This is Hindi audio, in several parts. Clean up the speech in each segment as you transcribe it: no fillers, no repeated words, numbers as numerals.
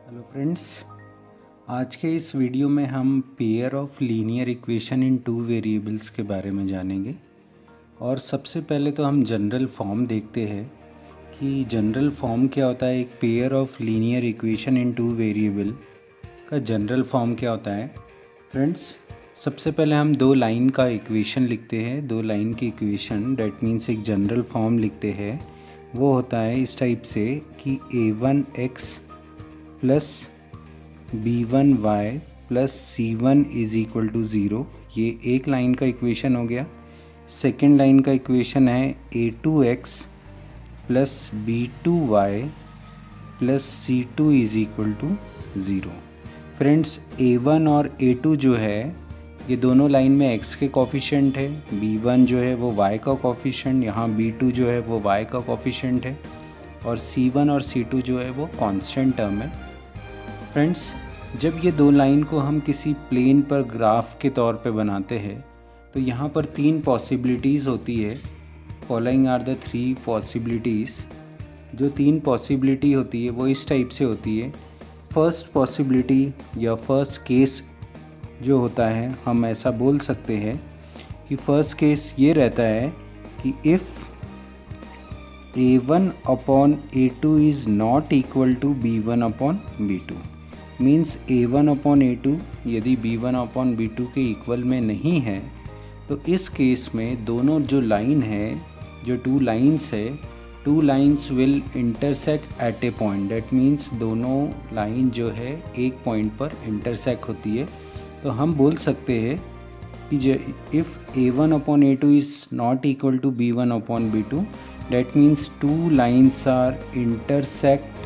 हेलो फ्रेंड्स, आज के इस वीडियो में हम pair of linear equation in two variables के बारे में जानेंगे। और सबसे पहले तो हम जनरल फॉर्म देखते हैं कि जनरल फॉर्म क्या होता है। एक pair of linear equation in two variable का जनरल फॉर्म क्या होता है। फ्रेंड्स, सबसे पहले हम दो लाइन का इक्वेशन लिखते हैं। दो लाइन की इक्वेशन डैट मीन्स एक जनरल फॉर्म लिखते हैं। वो होता है इस टाइप से कि a1x plus b1y plus c1 is equal to 0। ये एक लाइन का इक्वेशन हो गया। सेकेंड लाइन का इक्वेशन है a2x plus b2y plus c2 is equal to 0। Friends, a1 और a2 जो है ये दोनों लाइन में x के कॉफिशेंट है। b1 जो है वो y का कॉफिशेंट, यहाँ b2 जो है वो y का कॉफिशेंट है, और c1 और c2 जो है वो कांस्टेंट टर्म है। फ्रेंड्स, जब ये दो लाइन को हम किसी प्लेन पर ग्राफ के तौर पे बनाते हैं तो यहाँ पर तीन पॉसिबिलिटीज़ होती है। Following are the three possibilities. जो तीन पॉसिबिलिटी होती है वो इस टाइप से होती है। फर्स्ट पॉसिबिलिटी या फर्स्ट केस जो होता है, हम ऐसा बोल सकते हैं कि फर्स्ट केस ये रहता है कि if a1 upon a2 is not equal to b1 upon b2, means a1 upon a2 यदि b1 अपॉन b2 के इक्वल में नहीं है तो इस केस में दोनों जो लाइन है, जो टू लाइंस है, two lines will intersect at a point. That means दोनों लाइन जो है एक पॉइंट पर इंटरसेक्ट होती है। तो हम बोल सकते हैं कि if a1 upon a2 is not equal to b1 upon b2, that means two lines are intersect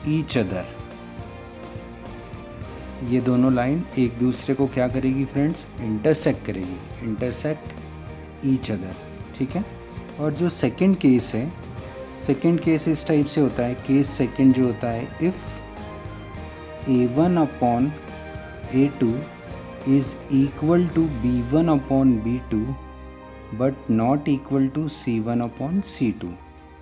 each other. ये दोनों लाइन एक दूसरे को क्या करेगी फ्रेंड्स? इंटरसेक्ट करेगी, इंटरसेक्ट ईच अदर। ठीक है। और जो सेकंड केस है, सेकंड केस इस टाइप से होता है। केस सेकंड जो होता है, if a1 upon a2 is equal to b1 upon b2 but not equal to c1 upon c2,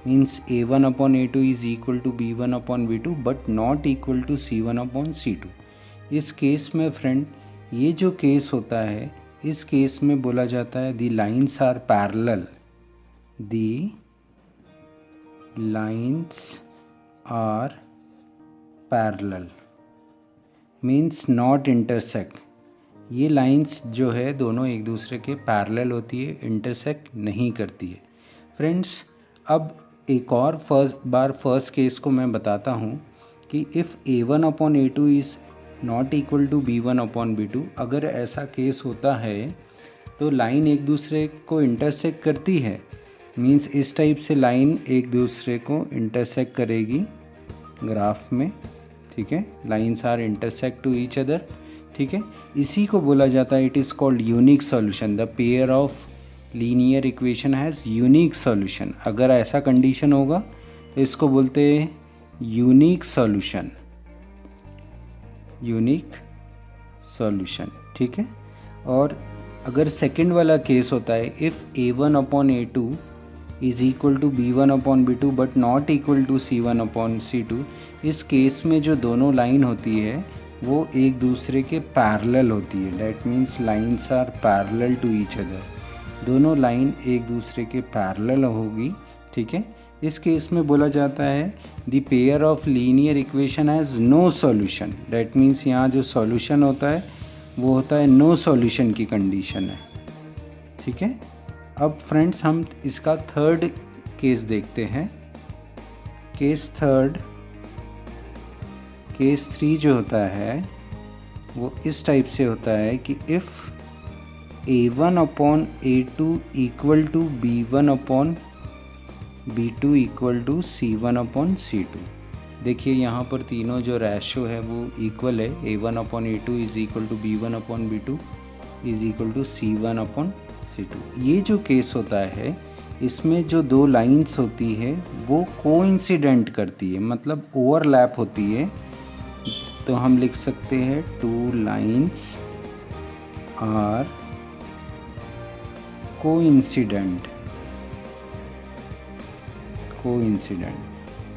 means a1 upon a2 is equal to b1 upon b2 but not equal to c1 upon c2। इस केस में फ्रेंड, ये जो केस होता है, इस केस में बोला जाता है the lines are parallel. The lines are parallel means not intersect. ये लाइंस जो है दोनों एक दूसरे के पैरेलल होती है, इंटरसेक्ट नहीं करती है। फ्रेंड्स, अब एक और फर्स्ट केस को मैं बताता हूँ कि if a1 upon a2 is not equal to b1 upon b2, अगर ऐसा केस होता है तो लाइन एक दूसरे को इंटरसेक्ट करती है। मीन्स इस टाइप से लाइन एक दूसरे को इंटरसेक्ट करेगी ग्राफ में। ठीक है, lines are intersect to each other. ठीक है, इसी को बोला जाता है, it is called unique solution. The pair of linear equation has unique solution. अगर ऐसा कंडीशन होगा तो इसको बोलते हैं यूनिक सॉल्यूशन, यूनिक सॉल्यूशन। ठीक है। और अगर सेकंड वाला केस होता है, if a1 upon a2 is equal to b1 upon b2 but not equal to c1 upon c2, इस केस में जो दोनों लाइन होती है वो एक दूसरे के पैरेलल होती है। That means lines are parallel to each other. दोनों लाइन एक दूसरे के पैरेलल होगी। ठीक है। इस केस में बोला जाता है the pair of linear equation has no solution. That means यहाँ जो सॉल्यूशन होता है वो होता है नो सॉल्यूशन की कंडीशन है। ठीक है। अब फ्रेंड्स, हम इसका थर्ड केस देखते हैं। केस 3 जो होता है वो इस टाइप से होता है कि if a1 upon a2 equal to b1 upon b2 equal to c1 upon c2। देखिए यहाँ पर तीनों जो रेशो है वो इक्वल है। a1 upon a2 is equal to b1 upon b2 is equal to c1 upon c2। ये जो केस होता है, इसमें जो दो लाइंस होती है वो कोइंसिडेंट करती है, मतलब ओवरलैप होती है। तो हम लिख सकते हैं टू लाइंस आर कोइंसिडेंट।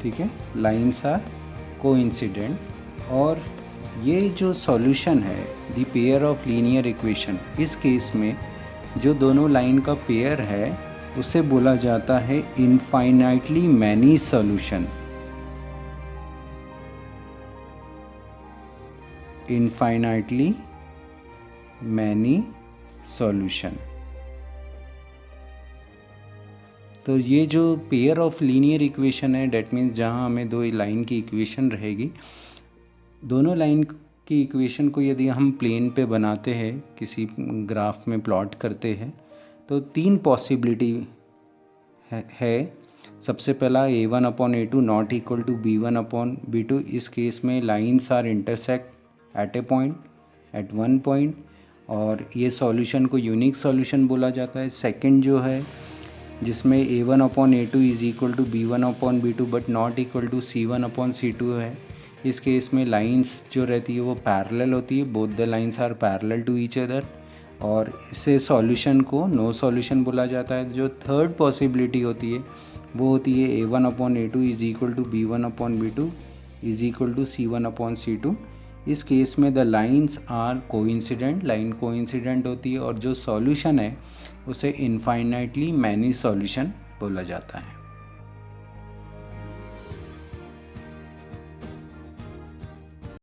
ठीक है, लाइन्स आर कोइंसिडेंट। और ये जो सॉल्यूशन है the pair of linear equation, इस केस में जो दोनों लाइन का पेयर है उसे बोला जाता है infinitely many solution. Infinitely many solution. तो ये जो पेयर ऑफ लीनियर इक्वेशन है, डेट मीन्स जहाँ हमें दो लाइन की इक्वेशन रहेगी, दोनों लाइन की इक्वेशन को यदि हम प्लेन पे बनाते हैं, किसी ग्राफ में प्लॉट करते हैं, तो तीन पॉसिबिलिटी है। सबसे पहला a1/a2 not equal to b1/b2। इस केस में lines are intersect at a point, at one point, और ये सॉल्यूशन को यूनिक सॉल्यूशन बोला जाता है। सेकंड जो है जिसमें a1/a2 is equal to b1/b2 but not equal to c1/c2 है। इस केस में लाइंस जो रहती है वो पैरेलल होती है, both the lines are parallel to each other, और इसे सॉल्यूशन को नो सॉल्यूशन बोला जाता है। जो थर्ड पॉसिबिलिटी होती है वो होती है a1/a2 is equal to b1/b2 is equal to c1/c2। इस केस में the lines are coincident, line coincident होती है, और जो सॉल्यूशन है उसे इनफाइनाइटली मैनी सॉल्यूशन बोला जाता है।